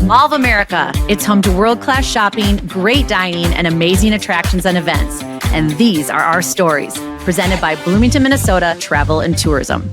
Mall of America. It's home to world-class shopping, great dining, and amazing attractions and events. And these are our stories, presented by Bloomington, Minnesota Travel and Tourism.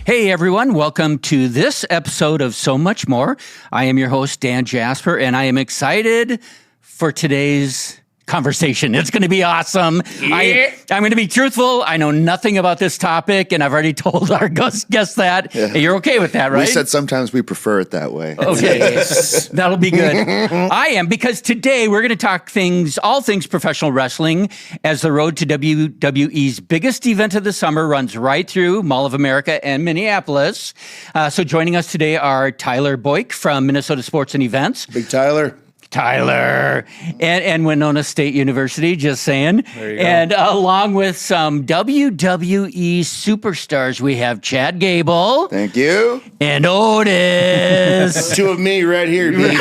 Hey everyone, welcome to this episode of So Much More. I am your host, Dan Jasper, and I am excited for today's conversation. It's going to be awesome. Yeah. I'm going to be truthful. I know nothing about this topic, and I've already told our guests that. Yeah. You're okay with that, right? We said sometimes we prefer it that way. Okay, that'll be good. I am, because today we're going to talk all things professional wrestling, as the road to WWE's biggest event of the summer runs right through Mall of America and Minneapolis. So joining us today are Tyler Boike from Minnesota Sports and Events. Big Tyler, and Winona State University, just saying. There you go. And along with some WWE superstars, we have Chad Gable. Thank you. And Otis. two of me right here, baby.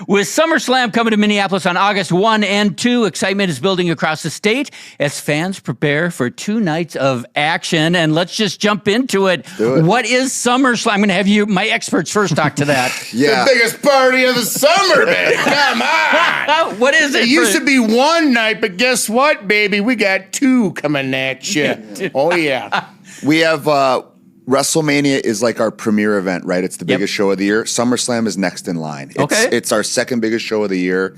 With SummerSlam coming to Minneapolis on August 1 and 2, excitement is building across the state as fans prepare for 2 nights of action. And let's just jump into it. Do it. What is SummerSlam? I'm going to have you, my experts, first talk to that. Yeah. The biggest party of the summer, baby. Come on. What is it? It used to be one night, but guess what, baby? We got 2 coming at you. Oh, yeah. We have WrestleMania is like our premier event, right? It's the biggest show of the year. SummerSlam is next in line. It's our second biggest show of the year.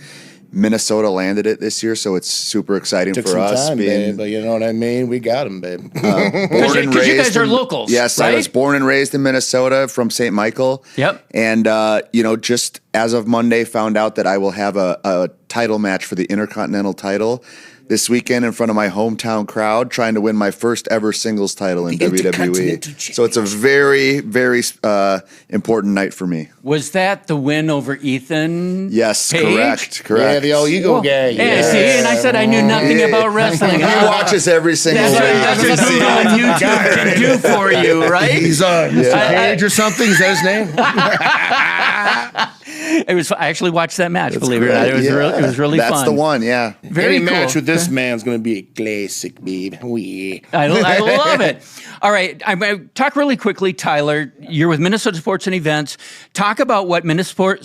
Minnesota landed it this year, so it's super exciting Took for some us. time, babe, but you know what I mean? We got them, babe. Because you guys are locals, Yes, right? I was born and raised in Minnesota from St. Michael. Yep. And, just as of Monday, found out that I will have a title match for the Intercontinental title this weekend in front of my hometown crowd, trying to win my first ever singles title in WWE. So it's a very, very important night for me. Was that the win over Ethan? Yes, Page? correct. Yeah, the old ego guy. Yeah, see, and I said I knew nothing about wrestling. He watches every single That's week. what Google on YouTube can do for you, right? He's Mr. Page or something. Is that his name? I actually watched that match, believe it or great. not. It was really fun. That's the one, yeah. Very Any cool. match with this man's going to be a classic, babe. Oh, yeah. I love it. All right, I'm going to talk really quickly, Tyler. You're with Minnesota Sports and Events. Talk about what Minnesota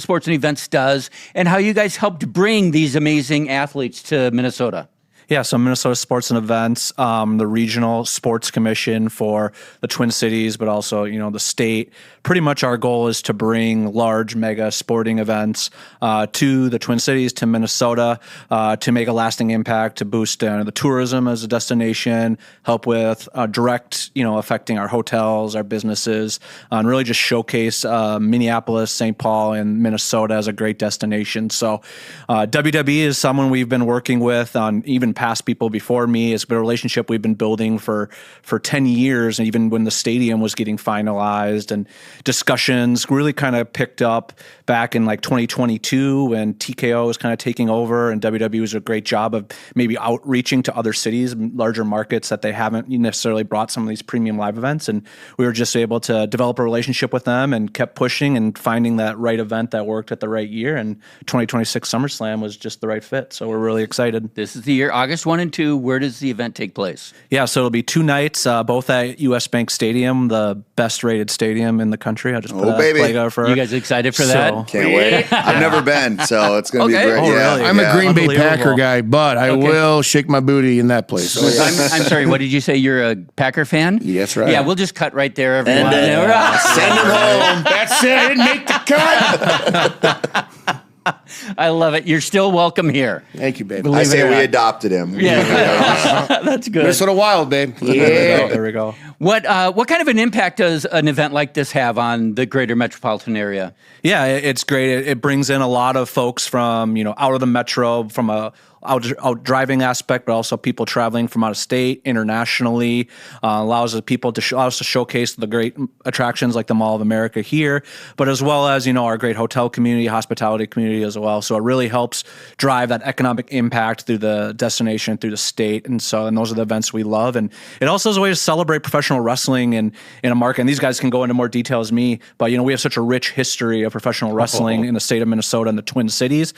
Sports and Events does and how you guys helped bring these amazing athletes to Minnesota. Yeah, so Minnesota Sports and Events, the regional sports commission for the Twin Cities, but also, the state. Pretty much our goal is to bring large mega sporting events to the Twin Cities, to Minnesota, to make a lasting impact, to boost the tourism as a destination, help with direct, affecting our hotels, our businesses, and really just showcase Minneapolis, St. Paul, and Minnesota as a great destination. So WWE is someone we've been working with on even past people before me. It's been a relationship we've been building for 10 years, and even when the stadium was getting finalized, and discussions really kind of picked up back in like 2022 when TKO was kind of taking over, and WWE was a great job of maybe outreaching to other cities, larger markets that they haven't necessarily brought some of these premium live events. And we were just able to develop a relationship with them and kept pushing and finding that right event that worked at the right year. And 2026 SummerSlam was just the right fit. So we're really excited. This is the year, August 1 and 2. Where does the event take place? Yeah, so it'll be 2 nights, both at US Bank Stadium, the best rated stadium in the country. I just put flag out for you guys excited for that? Can't wait. I've never been, so it's going to be great. Oh, really? I'm a Green Bay Packer guy, but I will shake my booty in that place. I'm sorry, what did you say? You're a Packer fan? Yeah, that's right. Yeah, we'll just cut right there, everyone. Send him home. That's it. I didn't make the cut. I love it. You're still welcome here. Thank you, babe. I say we adopted him. Yeah, that's good. Minnesota Wild, babe. Yeah, there we go. What kind of an impact does an event like this have on the greater metropolitan area? Yeah, it's great. It brings in a lot of folks from, out of the metro, from a out driving aspect, but also people traveling from out of state, internationally, allows us to showcase the great attractions like the Mall of America here, but as well as, our great hotel community, hospitality community as well. So it really helps drive that economic impact through the destination, through the state. And those are the events we love. And it also is a way to celebrate professional wrestling in a market. And these guys can go into more detail as me, but, we have such a rich history of professional wrestling in the state of Minnesota and the Twin Cities,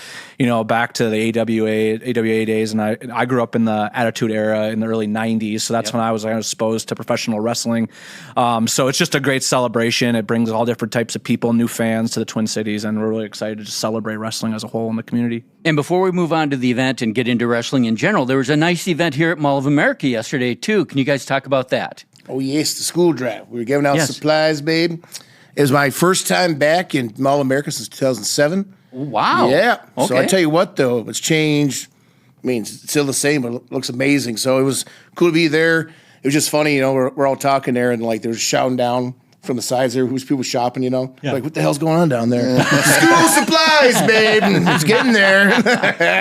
back to the AWA days, and I grew up in the Attitude Era in the early 90s, so that's when I was exposed to professional wrestling. So it's just a great celebration. It brings all different types of people, new fans to the Twin Cities, and we're really excited to just celebrate wrestling as a whole in the community. And before we move on to the event and get into wrestling in general, there was a nice event here at Mall of America yesterday, too. Can you guys talk about that? Oh, yes, the school drive. We were giving out Yes. supplies, babe. It was my first time back in Mall of America since 2007. Wow. Yeah. So I Okay. tell you what, though, it's changed. I mean, it's still the same, but it looks amazing. So it was cool to be there. It was just funny, we're all talking there, and like there was shouting down from the sides there, who's people shopping, like what the hell's going on down there? School supplies, babe. It's getting there.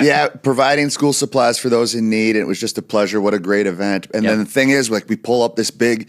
Yeah, providing school supplies for those in need. And it was just a pleasure. What a great event. And then the thing is, like, we pull up this big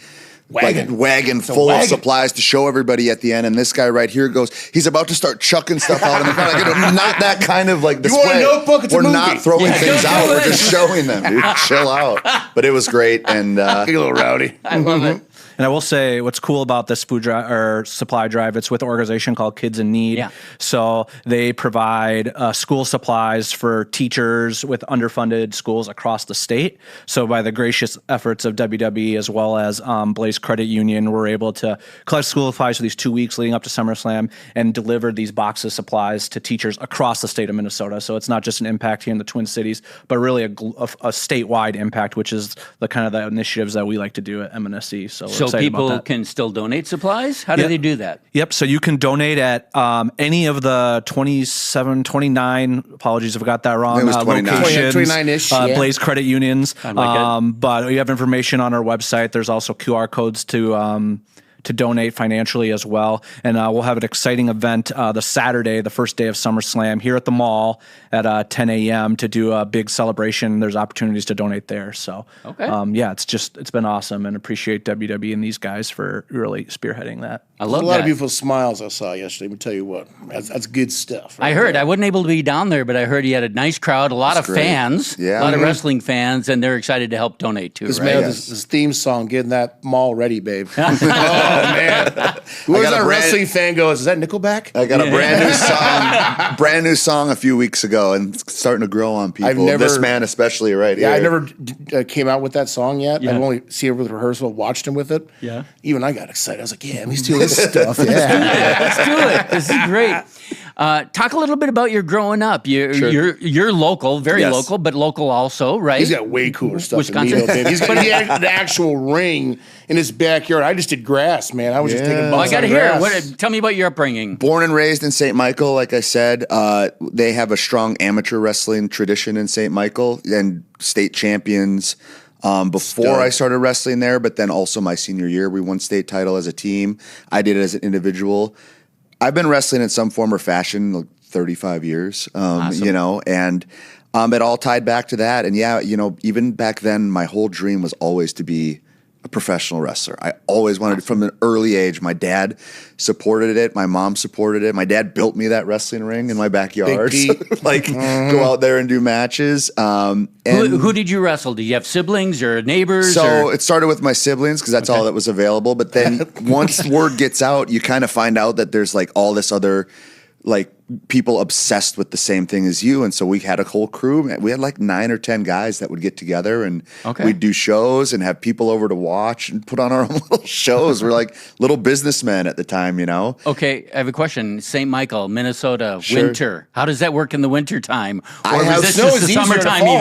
wagon full of supplies to show everybody at the end. And this guy right here goes, he's about to start chucking stuff out in the crowd. Like, not that kind of like display. want a notebook? It's a We're movie. not throwing things don't out. do We're it. just showing them, dude. Chill out. But it was great. And Get a little rowdy. I love it. And I will say what's cool about this food drive or supply drive, it's with an organization called Kids in Need. Yeah. So they provide school supplies for teachers with underfunded schools across the state. So by the gracious efforts of WWE as well as Blaze Credit Union, we're able to collect school supplies for these 2 weeks leading up to SummerSlam and deliver these boxes of supplies to teachers across the state of Minnesota. So it's not just an impact here in the Twin Cities, but really a statewide impact, which is the kind of the initiatives that we like to do at MNSC. So we're excited about people that. can still donate supplies? How do they do that? Yep. So you can donate at any of the 27, 29, apologies if I got that wrong, it was 29. locations, 29-ish, yeah. Blaze Credit Unions. like But we have information on our website. There's also QR codes to donate financially as well. And we'll have an exciting event the Saturday, the first day of SummerSlam, here at the mall at 10 a.m. to do a big celebration. There's opportunities to donate there. So, it's been awesome, and appreciate WWE and these guys for really spearheading that. I love a lot that. of beautiful smiles I saw yesterday. Let me tell you what. That's good stuff. I heard. I wasn't able to be down there, but I heard he had a nice crowd, a lot of great. fans, Yeah. a lot of wrestling fans, and they're excited to help donate too, This right? man, this theme song, getting that mall ready, babe. Oh, man. Whoever's got a a brand- wrestling fan goes, is that Nickelback? I got a brand new song a few weeks ago, and it's starting to grow on people. This man especially, right here. Yeah, I never came out with that song yet. Yeah. I've only seen it with rehearsal, watched him with it. Yeah. Even I got excited. I was like, yeah, let me steal this stuff. Yeah. Let's do it. This is great. Talk a little bit about your growing up. You're local, very Yes. local, but local also, right? He's got way cooler stuff Wisconsin? than me, though, babe. He had the actual ring in his backyard. I just did grass, man. I was just taking Yeah. bumps I got to on hear. grass. Tell me about your upbringing. Born and raised in St. Michael, like I said, they have a strong amateur wrestling tradition in St. Michael and state champions before I started wrestling there, but then also my senior year, we won state title as a team. I did it as an individual. I've been wrestling in some form or fashion like 35 years, Awesome. and it all tied back to that. And even back then, my whole dream was always to be a professional wrestler. I always wanted it from an early age. My dad supported it. My mom supported it. My dad built me that wrestling ring in my backyard. Big So, go out there and do matches. Who did you wrestle? Did you have siblings or neighbors? So it started with my siblings because that's all that was available. But then once word gets out, you kind of find out that there's like all this other like people obsessed with the same thing as you. And so we had a whole crew. We had like 9 or 10 guys that would get together and we'd do shows and have people over to watch and put on our own little shows. We're like little businessmen at the time, Okay, I have a question. St. Michael, Minnesota, winter. How does that work in the winter time? Or I have- was this Snow just is a easier to summertime fall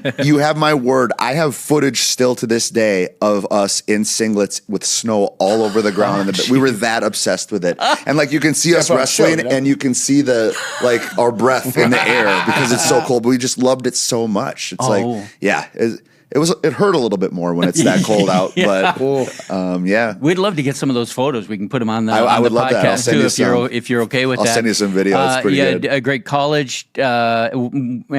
event? You have my word. I have footage still to this day of us in singlets with snow all over the ground. We were that obsessed with it. And like you can see us on the wrestling show, and you can see the like our breath in the air because it's so cold. But we just loved it so much. It's it hurt a little bit more when it's that cold out. But We'd love to get some of those photos. We can put them on the, I on would the love that. I'll podcast send too you if you're some. if you're okay with I'll that. send you some video. It's pretty you good. had a great college. How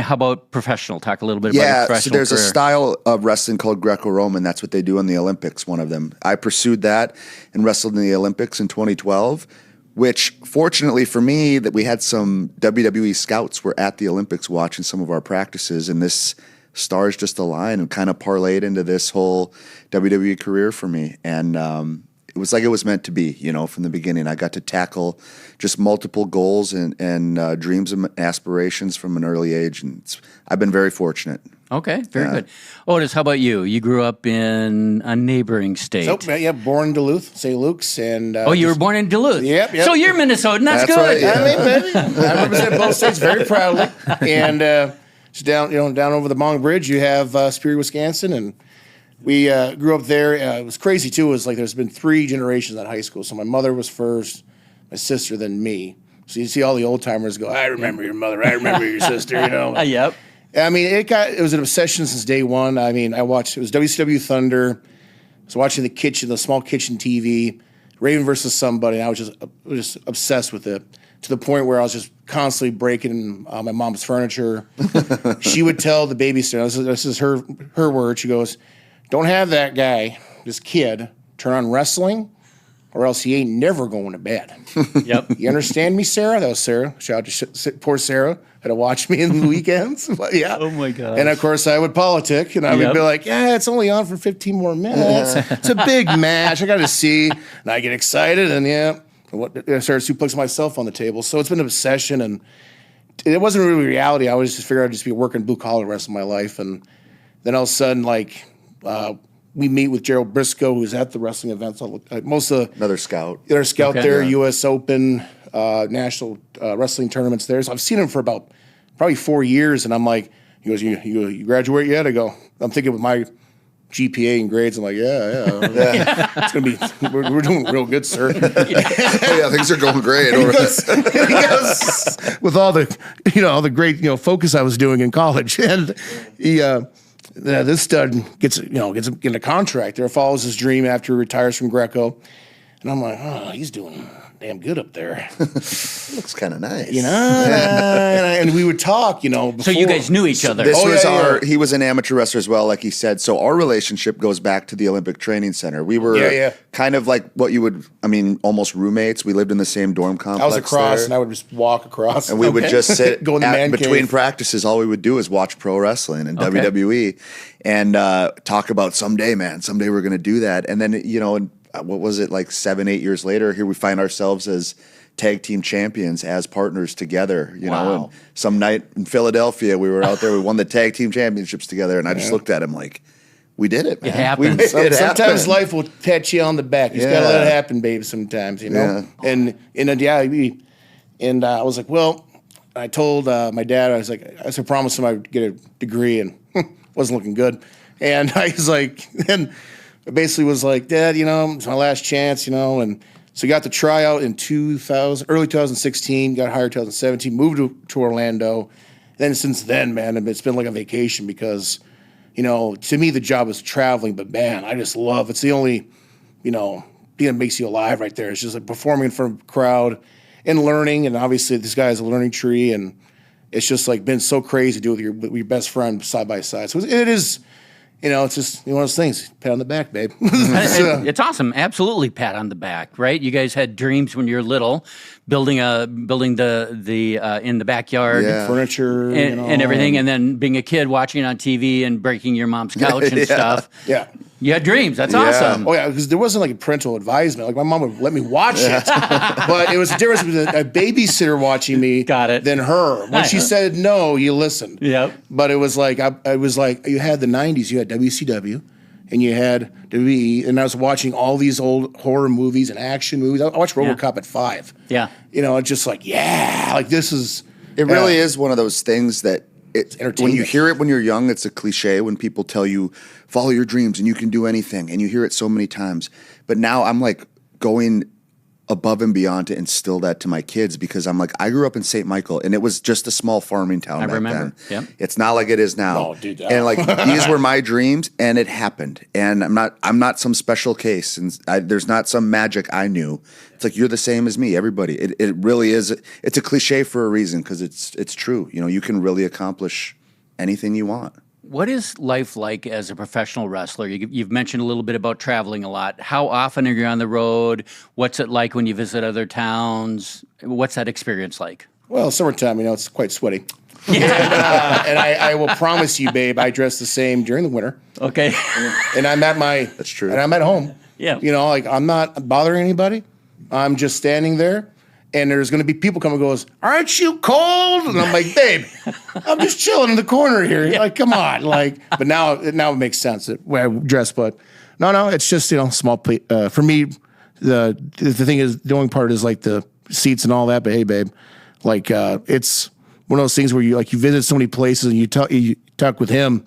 about professional? Talk a little bit about your Yeah, so professional there's career. a style of wrestling called Greco-Roman. That's what they do in the Olympics, one of them. I pursued that and wrestled in the Olympics in 2012, which fortunately for me, that we had some WWE scouts were at the Olympics watching some of our practices, and this stars just aligned and kind of parlayed into this whole WWE career for me. And it was like it was meant to be, from the beginning. I got to tackle just multiple goals and dreams and aspirations from an early age, and I've been very fortunate. Okay, very good. Otis, how about you? You grew up in a neighboring state. So, born in Duluth, St. Luke's, and you were born in Duluth. Yep. So you're Minnesotan. That's good. Right, yeah. I mean, baby, I represent both states very proudly. And just down over the Long Bridge, you have Superior, Wisconsin, and we grew up there. It was crazy too. It was like there's been 3 generations at high school. So my mother was first, my sister, then me. So you see all the old timers go, I remember your mother, I remember your sister. Yep. I mean, it was an obsession since day one. I mean, it was WCW Thunder. I was watching the small kitchen TV, Raven versus somebody. And I was just obsessed with it to the point where I was just constantly breaking my mom's furniture. She would tell the babysitter, this is her word. She goes, "Don't have that guy, this kid, turn on wrestling, or else he ain't never going to bed." Yep. You understand me, Sarah? That was Sarah. Shout out to poor Sarah. Had to watch me in the weekends. But yeah. Oh, my God. And, of course, I would politic, and I would be like, it's only on for 15 more minutes. It's a big match. I got to see. And I get excited, and I started suplexing myself on the table. So it's been an obsession, and it wasn't really reality. I always just figured I'd just be working blue-collar the rest of my life. And then all of a sudden, we meet with Gerald Briscoe, who's at the wrestling events. Most of Another scout. They're a scout there, Yeah. U.S. Open, national wrestling tournaments there. So I've seen him for about probably 4 years, and I'm like, he goes, you graduate yet? I go, I'm thinking with my GPA and grades, I'm like, yeah. It's gonna be, we're doing real good, sir. Things are going great. He goes, with all the, all the great, focus I was doing in college, and he. This stud gets a contract there, follows his dream after he retires from Greco. And I'm like, he's doing damn good up there. Looks kind of nice. And we would talk, before. So you guys knew each other. He was an amateur wrestler as well, like he said. So our relationship goes back to the Olympic Training Center. We were kind of like what you would, almost roommates. We lived in the same dorm complex. I was across, there. and I would just walk across. And we would just sit go in the man between cave. practices. All we would do is watch pro wrestling and WWE and talk about someday we're going to do that. And then, what was it, like 7-8 years later, here we find ourselves as tag team champions, as partners together, Wow. And some night in Philadelphia, we were out there, we won the tag team championships together, and I just looked at him like, we did it, man. It happens. Sometimes life will pat you on the back. You just gotta let it happen, baby. Sometimes, Yeah. And I was like, well, I told my dad, I promised him I would get a degree, and wasn't looking good. And I was like, and I basically was like, Dad, it's my last chance, and so got the tryout in early 2016, got hired 2017, moved to Orlando. And then since then, man, it's been like a vacation because, to me the job is traveling, but man, I just love, it's the only, thing that makes you alive right there. It's just like performing in front of a crowd and learning, and obviously this guy has a learning tree, and it's just like been so crazy to do it with your best friend side by side. So it is, it's just one of those things. Pat on the back, babe. It's awesome. Absolutely pat on the back, right? You guys had dreams when you were little, building the in the backyard, furniture, and everything, and then being a kid watching it on TV and breaking your mom's couch and stuff. Yeah. You had dreams. That's awesome. Oh, yeah, because there wasn't like a parental advisement. Like my mom would let me watch it, but it was a difference between a babysitter watching me than her. When she said no, you listened. Yep. But it was like, I was like, you had the 90s, you had WCW, and you had WWE, and I was watching all these old horror movies and action movies. I watched RoboCop at 5. Yeah. It's just like, like this is. It really is one of those things that when you hear it when you're young, it's a cliche when people tell you, follow your dreams and you can do anything. And you hear it so many times. But now I'm like going above and beyond to instill that to my kids because I'm like, I grew up in St. Michael and it was just a small farming town back then. Yep. It's not like it is now. Oh, dude, and like these were my dreams and it happened. And I'm not some special case and there's not some magic I knew. It's like you're the same as me, everybody. It really is. It's a cliche for a reason because it's true. You can really accomplish anything you want. What is life like as a professional wrestler? You've mentioned a little bit about traveling a lot. How often are you on the road? What's it like when you visit other towns? What's that experience like? Well, summertime, it's quite sweaty. Yeah. And I will promise you, babe, I dress the same during the winter. Okay. And I'm at That's true. And I'm at home. Yeah. You know, like I'm not bothering anybody. I'm just standing there. And there's going to be people come and goes, aren't you cold? And I'm like, babe, I'm just chilling in the corner here. You're like, come on. Like, but now it makes sense that way I dress. But no, it's just, you know, small. For me, the thing is, the only part is like the seats and all that. But hey, babe, like it's one of those things where you visit so many places and you talk with him.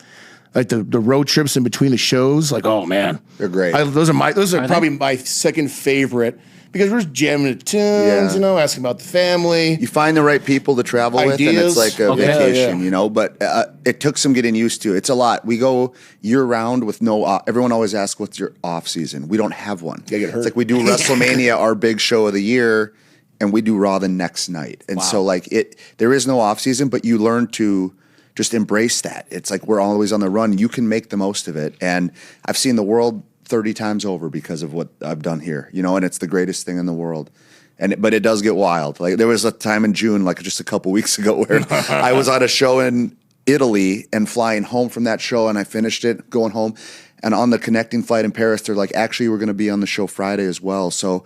Like the road trips in between the shows, like, oh man, They're great. Those are probably my second favorite. Because we're just jamming to tunes, you know, asking about the family. You find the right people to travel with, and it's like a vacation, you know. But it took some getting used to. It's a lot. We go year round with no. Everyone always asks, "What's your off season?" We don't have one. You get hurt. It's like we do WrestleMania, our big show of the year, and we do Raw the next night. And so, like there is no off season, but you learn to just embrace that. It's like we're always on the run. You can make the most of it, and I've seen the world 30 times over because of what I've done here, you know, and it's the greatest thing in the world. But it does get wild. Like there was a time in June, like just a couple weeks ago, where I was on a show in Italy and flying home from that show, and I finished it going home. And on the connecting flight in Paris, they're like, actually, we're going to be on the show Friday as well. So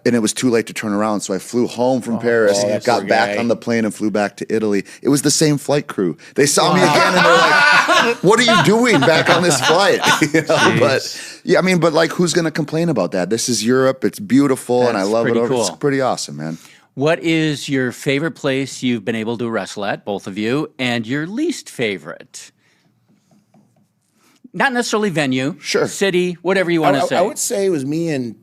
and it was too late to turn around, so I flew home from Paris, got back on the plane, and flew back to Italy. It was the same flight crew. They saw me again, and they're like, "What are you doing back on this flight?" You know, but yeah, I mean, but like, who's going to complain about that? This is Europe. It's beautiful, and I love it. Cool. It's pretty awesome, man. What is your favorite place you've been able to wrestle at, both of you, and your least favorite? Not necessarily venue, Sure, city, whatever you want to say. I would say it was me and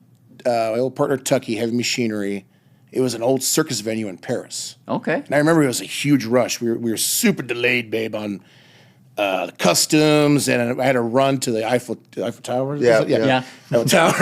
my old partner Tucky, Heavy Machinery. It was an old circus venue in Paris. Okay. And I remember it was a huge rush. We were super delayed, babe, on the customs, and I had to run to the Eiffel Tower. Yeah. Eiffel Tower,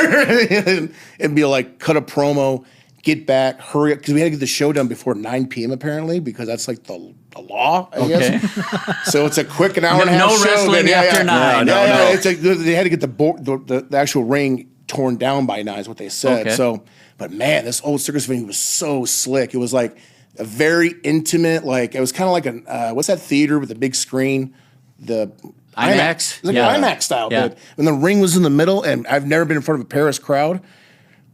and be like, cut a promo, get back, hurry up, because we had to get the show done before 9 p.m. apparently, because that's like the law, I guess. So it's a quick an hour and a half no show. wrestling after 9. No. It's like they had to get the actual ring torn down by 9 is what they said. Okay. So, but man, this old circus venue was so slick. It was like a very intimate, like it was kind of like what's that theater with the big screen? The IMAX? It was like an IMAX style. Yeah. But when the ring was in the middle, and I've never been in front of a Paris crowd,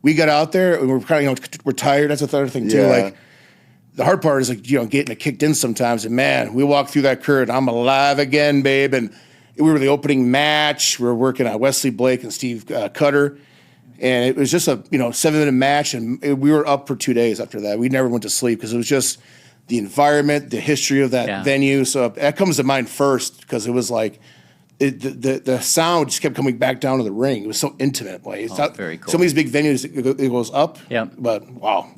we got out there and we're kind of, we're tired. That's the other thing too. Yeah. Like the hard part is like, getting it kicked in sometimes. And man, we walked through that curtain. I'm alive again, babe. And we were the opening match. We were working on Wesley Blake and Steve Cutter. And it was just a 7-minute match. And we were up for 2 days after that. We never went to sleep because it was just the environment, the history of that venue. So that comes to mind first because it was like the sound just kept coming back down to the ring. It was so intimate. Like, it's not, very cool. Some of these big venues, it goes up. Yeah. But wow.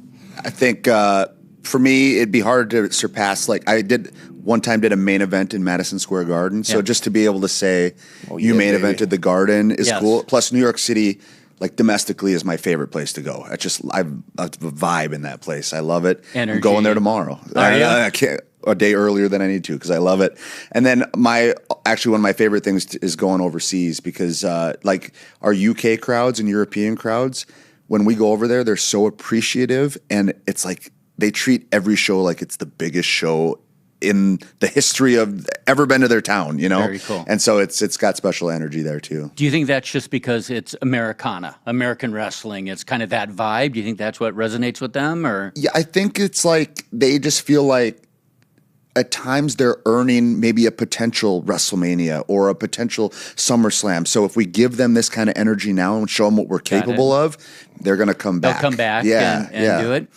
I think for me, it'd be hard to surpass. Like I did a main event in Madison Square Garden. So just to be able to say you main evented the Garden is cool. Plus New York City, like domestically, is my favorite place to go. I have a vibe in that place. I love it. Energy. I'm going there tomorrow. I can't a day earlier than I need to because I love it. And then one of my favorite things is going overseas because like our UK crowds and European crowds, when we go over there, they're so appreciative, and it's like they treat every show like it's the biggest show in the history of ever been to their town, you know? Very cool. And so it's got special energy there too. Do you think that's just because it's Americana, American wrestling? It's kind of that vibe. Do you think that's what resonates with them, or? Yeah, I think it's like they just feel like at times they're earning maybe a potential WrestleMania or a potential SummerSlam. So if we give them this kind of energy now and show them what we're capable of, they're going to come back. They'll come back and do it.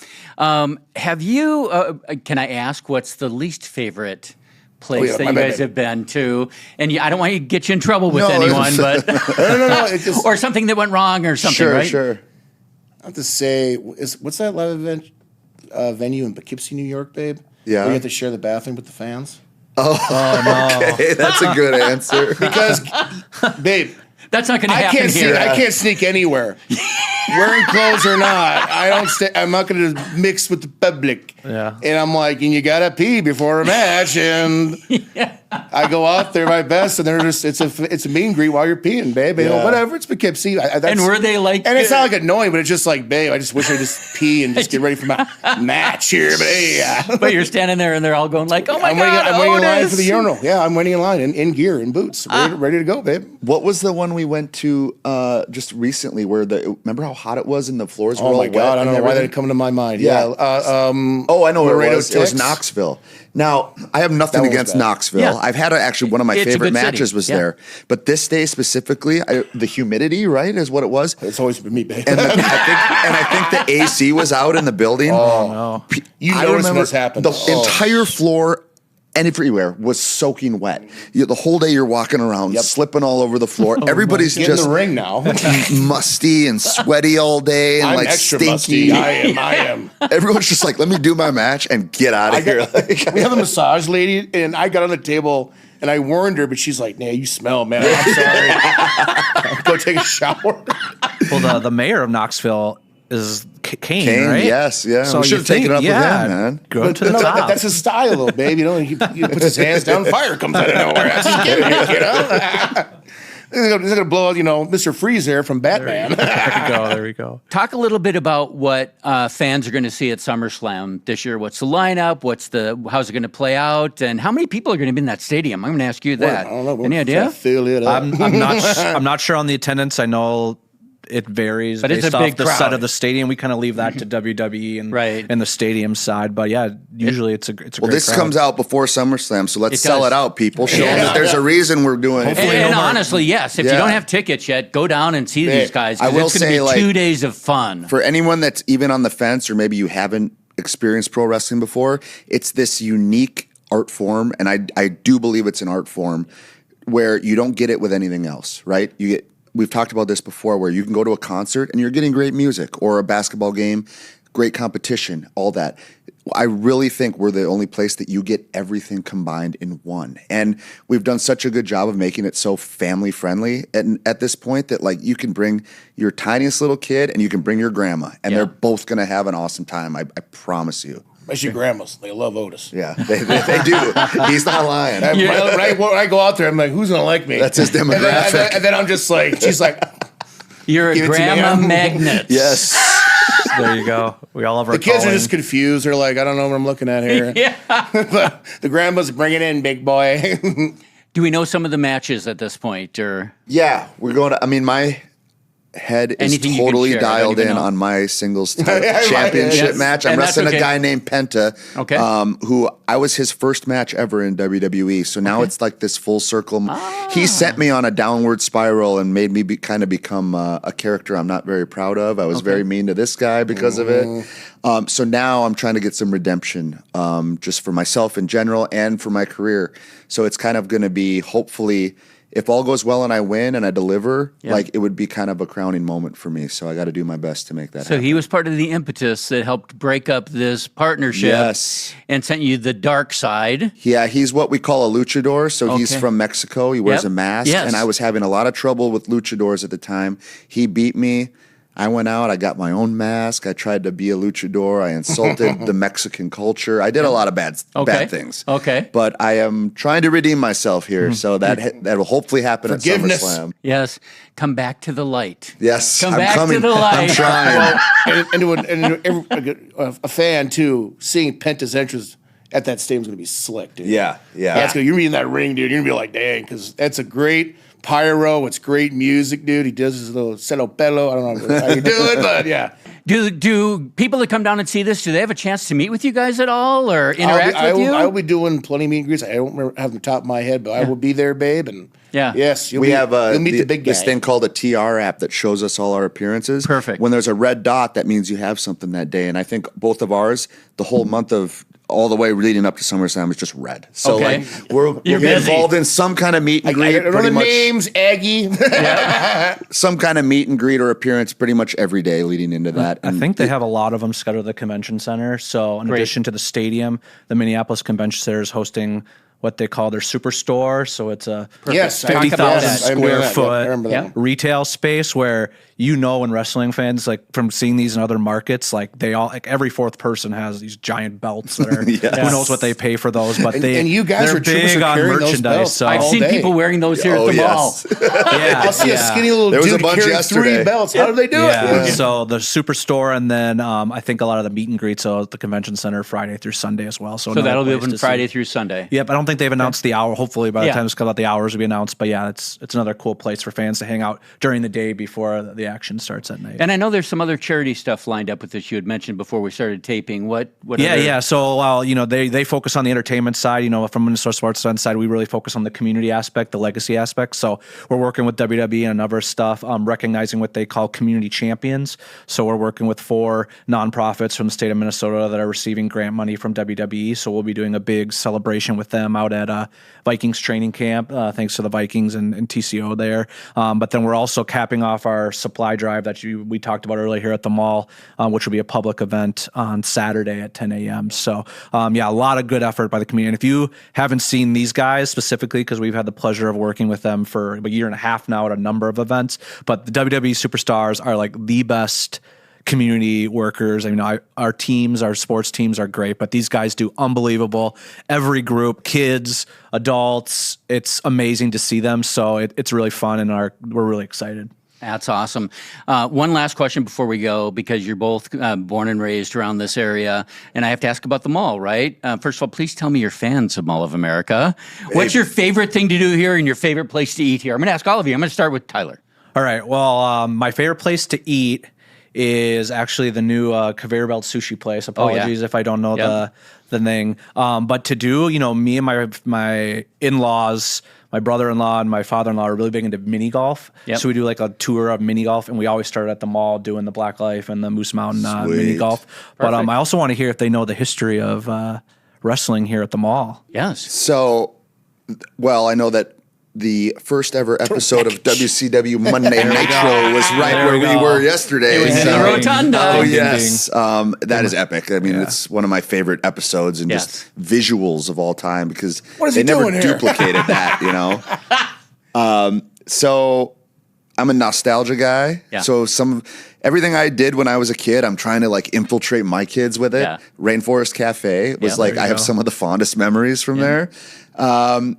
Have you, can I ask, what's the least favorite place that you guys have been to? And I don't want to get you in trouble with anyone, but No. It's just, or something that went wrong or something, right? Sure. I have to say, what's that live event venue in Poughkeepsie, New York, babe? Yeah. Where you have to share the bathroom with the fans? Okay, that's a good answer. Because, babe, That's not going to happen here. I can't sneak anywhere. Wearing clothes or not, I'm not going to mix with the public. Yeah. And I'm like, and you got to pee before a match. And I go out there my best, and they're just it's a meet and greet while you're peeing, babe. You know, whatever. It's Poughkeepsie. And were they like? And it's not like annoying, but it's just like, babe, I just wish I just pee and just get ready for my match here. But hey, But you're standing there, and they're all going like, "Oh my I'm God, waiting in line Otis!" for the urinal. Yeah, I'm waiting in line in gear, in boots, ready to go, babe. What was the one we went to just recently where remember how hot it was and the floors were all Oh my wet? God, I don't know why that everything? did come to my mind. Yeah. Oh, I know what it Laredo, was. It was Texas. Knoxville. Now, I have nothing That one was against bad. Knoxville. Yeah. I've had actually one of my It's a favorite good city. matches was Yeah. there. But this day specifically, the humidity, right, is what it was. It's always been me, babe. And I think the AC was out in the building. Oh, No. You I noticed when remember this happened. the Oh. entire floor and everywhere was soaking wet. The whole day you're walking around, slipping all over the floor. Everybody's Get in just the ring now. musty and sweaty all day and I'm like extra stinky. musty. I am. Everyone's just like, let me do my match and get out of here. We have a massage lady, and I got on the table, and I warned her, but she's like, "Nah, you smell, man. I'm sorry. Go take a shower." Well, the mayor of Knoxville is Kane, Kane, right? yes, yeah. So We you should have taken it up with him, man. Go to the No, top. that's his style, though, babe. You know, he puts his hands down, fire comes out of nowhere. That's his gimmick, you know. He's gonna blow out, Mr. Freeze there from Batman. There we go. Talk a little bit about what fans are going to see at SummerSlam this year. What's the lineup? How's it going to play out? And how many people are going to be in that stadium? I'm going to ask you that. I don't know. Any idea? Fill it up. I'm not sure on the attendance. I know it varies But it's based a off big the crowd. set of the stadium. We kind of leave that to WWE and the stadium side. But yeah, usually it's a Well, great this crowd. comes out before SummerSlam, so let's It sell does. it out, people. Show them that there's a reason we're doing it. And honestly, yes. If you Yeah. don't have tickets yet, go down and see these guys. 'Cause I will it's going say, to be like, 2 days of fun. For anyone that's even on the fence, or maybe you haven't experienced pro wrestling before, it's this unique art form, and I do believe it's an art form where you don't get it with anything else, right? We've talked about this before, where you can go to a concert and you're getting great music, or a basketball game, great competition, all that. I really think we're the only place that you get everything combined in one. And we've done such a good job of making it so family friendly at this point that like you can bring your tiniest little kid and you can bring your grandma, and they're both going to have an awesome time. I promise you. Especially grandmas. They love Otis. Yeah, they do. He's not lying. When I go out there, I'm like, who's going to like me? That's his demographic. And then I'm just like, she's like, You're a Give it to me, grandma Em. magnet. Yes. There you go. We all have our the kids are calling. just confused. They're like, I don't know what I'm looking at here. Yeah. But the grandma's bringing in big boy. Do we know some of the matches at this point, or Yeah, we're going to. I mean, my head is Anything you can totally share, I don't dialed even in know. on my singles Yeah, championship yes. match. I'm And that's wrestling okay. a guy named Penta, Okay. who I was his first match ever in WWE. So now it's like this full circle. He sent me on a downward spiral and made me become a character I'm not very proud of. I was very mean to this guy because of it. So now I'm trying to get some redemption, just for myself in general and for my career. So it's kind of going to be, hopefully, if all goes well and I win and I deliver, like it would be kind of a crowning moment for me. So I got to do my best to make that so happen. he was part of the impetus that helped break up this partnership Yes. and sent you the dark side. Yeah, he's what we call a luchador. So he's Okay. from Mexico. He wears Yep. a mask. Yes. And I was having a lot of trouble with luchadors at the time. He beat me. I went out. I got my own mask. I tried to be a luchador. I insulted the Mexican culture. I did a lot of bad things. Okay. But I am trying to redeem myself here. So that will hopefully happen at Forgiveness. SummerSlam. Yes. Come back to the light. Yes, Come I'm back coming. to the light. I'm trying. a fan, too, seeing Penta's entrance at that stadium's going to be slick, dude. Yeah. That's gonna, you're in that ring, dude. You're going to be like, dang, because that's a great pyro. It's great music, dude. He does his little celo pelo. I don't know how you do it, but yeah. Do people that come down and see this, do they have a chance to meet with you guys at all or interact with you? I will be doing plenty of meet and greets. I don't remember have them top of my head, but I will be there, babe. And Yeah. yes, We have you'll meet the big guy. this thing called a TR app that shows us all our appearances. Perfect. When there's a red dot, that means you have something that day. And I think both of ours, the whole month of all the way leading up to SummerSlam is just red. So Okay. like we're You're busy. involved in some kind of meet and I greet, don't know pretty the much names, Aggie. some kind of meet and greet or appearance pretty much every day leading into that. I And think they have a lot of them scheduled at the convention center. So in Great. addition to the stadium, the Minneapolis Convention Center is hosting what they call their Superstore. So it's a Yes, 50,000 square I foot remember that one. retail space where, when wrestling fans, like from seeing these in other markets, like they all, like every fourth person has these giant belts that are, who knows what they pay for those, but and you guys they're are troopers big for on carrying those merchandise. belts. So I've all seen day. people wearing those here at the mall. I'll see a skinny little There was a dude bunch carrying yesterday. 3 belts. How do they do it? So the Superstore, and then I think a lot of the meet and greets at the convention center Friday through Sunday as well. So that'll be place open to Friday see. through Sunday. Yep, I don't think they've announced the hour. Hopefully, by the Yeah. time it's come out, the hours will be announced. But yeah, it's another cool place for fans to hang out during the day before the action starts at night. And I know there's some other charity stuff lined up with this you had mentioned before we started taping. What Yeah. So, they focus on the entertainment side. From Minnesota Sports Events side, we really focus on the community aspect, the legacy aspect. So we're working with WWE and other stuff, recognizing what they call community champions. So we're working with 4 nonprofits from the state of Minnesota that are receiving grant money from WWE. So we'll be doing a big celebration with them out at Vikings training camp, thanks to the Vikings and TCO there. But then we're also capping off our supply drive that we talked about earlier here at the mall, which will be a public event on Saturday at 10 a.m. So, a lot of good effort by the community. And if you haven't seen these guys specifically, because we've had the pleasure of working with them for a year and a half now at a number of events, but the WWE Superstars are like the best community workers. Our teams, our sports teams are great, but these guys do unbelievable. Every group, kids, adults, it's amazing to see them. So it's really fun, and we're really excited. That's awesome. One last question before we go, because you're both born and raised around this area, and I have to ask about the mall, right? First of all, please tell me you're fans of Mall of America. What's your favorite thing to do here and your favorite place to eat here? I'm going to ask all of you. I'm going to start with Tyler. All right. Well, my favorite place to eat is actually the new conveyor belt sushi place. Apologies if I don't know the name. But to do, me and my in-laws, my brother-in-law and my father-in-law are really big into mini golf. Yep. So we do like a tour of mini golf, and we always start at the mall doing the Black Life and the Moose Mountain mini golf. Perfect. But I also want to hear if they know the history of wrestling here at the mall. Yes. So, I know that the first ever episode of WCW Monday Nitro was right where we were yesterday. It was in the Rotunda. Oh, yes. That is epic. It's one of my favorite episodes and just visuals of all time, because they never duplicated that, So I'm a nostalgia guy. Yeah. So everything I did when I was a kid, I'm trying to infiltrate my kids with it. Yeah. Rainforest Cafe was I have some of the fondest memories from there. And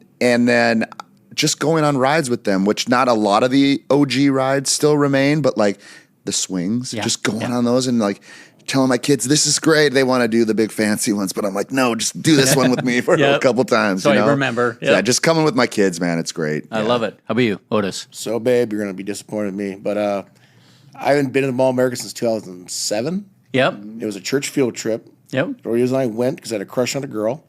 then just going on rides with them, which not a lot of the OG rides still remain, but the swings, just going on those and telling my kids, this is great. They want to do the big fancy ones, but I'm like, no, just do this one with me for a couple times. So I remember. Yep. Yeah, just coming with my kids, man. It's great. I love it. How about you, Otis? So, babe, you're going to be disappointed in me, but I haven't been to the Mall of America since 2007. Yep. It was a church field trip. Yep. The reason I went because I had a crush on a girl.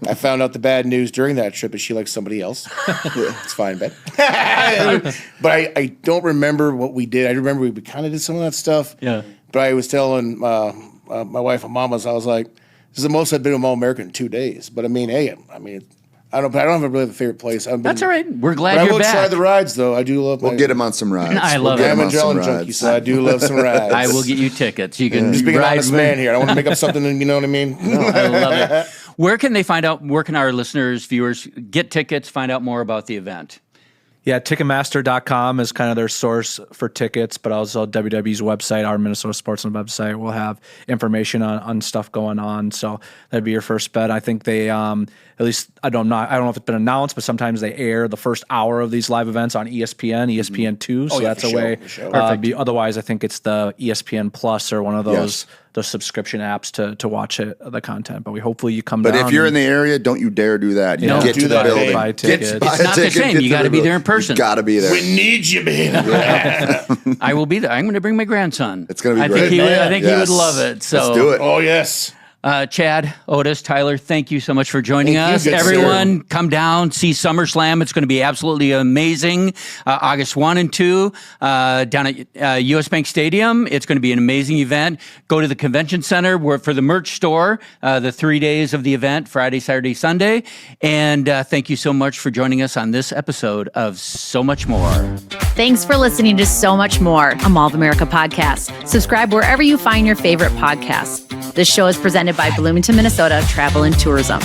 I found out the bad news during that trip is she likes somebody else. It's fine, babe. But I don't remember what we did. I remember we kind of did some of that stuff. Yeah. But I was telling my wife and Mama's, I was like, this is the most I've been to Mall of America in 2 days. But I don't have a favorite place. That's all right. We're glad you're back. I will try the rides, though. I do love. We'll get him on some rides. I love it. I'm a adrenaline junkie, so I do love some rides. I will get you tickets. You can just being an ride honest man here. I don't want to make up something. You know what I mean? No, I love it. Where can they find out? Where can our listeners, viewers, get tickets? Find out more about the event. Yeah, Ticketmaster.com is kind of their source for tickets, but also WWE's website, our Minnesota Sportsman website, will have information on stuff going on. So that'd be your first bet. I think they, at least I don't know if it's been announced, but sometimes they air the first hour of these live events on ESPN, ESPN2. So that's a way. Otherwise, I think it's the ESPN Plus or one of those subscription apps to watch the content. But hopefully you come down. But if you're in the area, don't you dare do that. You get to the building. Buy tickets. It's not the same. You got to be there in person. You got to be there. We need you, baby. I will be there. I'm going to bring my grandson. It's going to be great. I think he would love it. So let's do it. Oh, yes. Chad, Otis, Tyler, thank you so much for joining us. Everyone, come down, see SummerSlam. It's going to be absolutely amazing. August 1 and 2 down at US Bank Stadium. It's going to be an amazing event. Go to the convention center for the merch store, the 3 days of the event, Friday, Saturday, Sunday. And thank you so much for joining us on this episode of So Much More. Thanks for listening to So Much More, a Mall of America podcast. Subscribe wherever you find your favorite podcasts. This show is presented by Bloomington, Minnesota Travel and Tourism.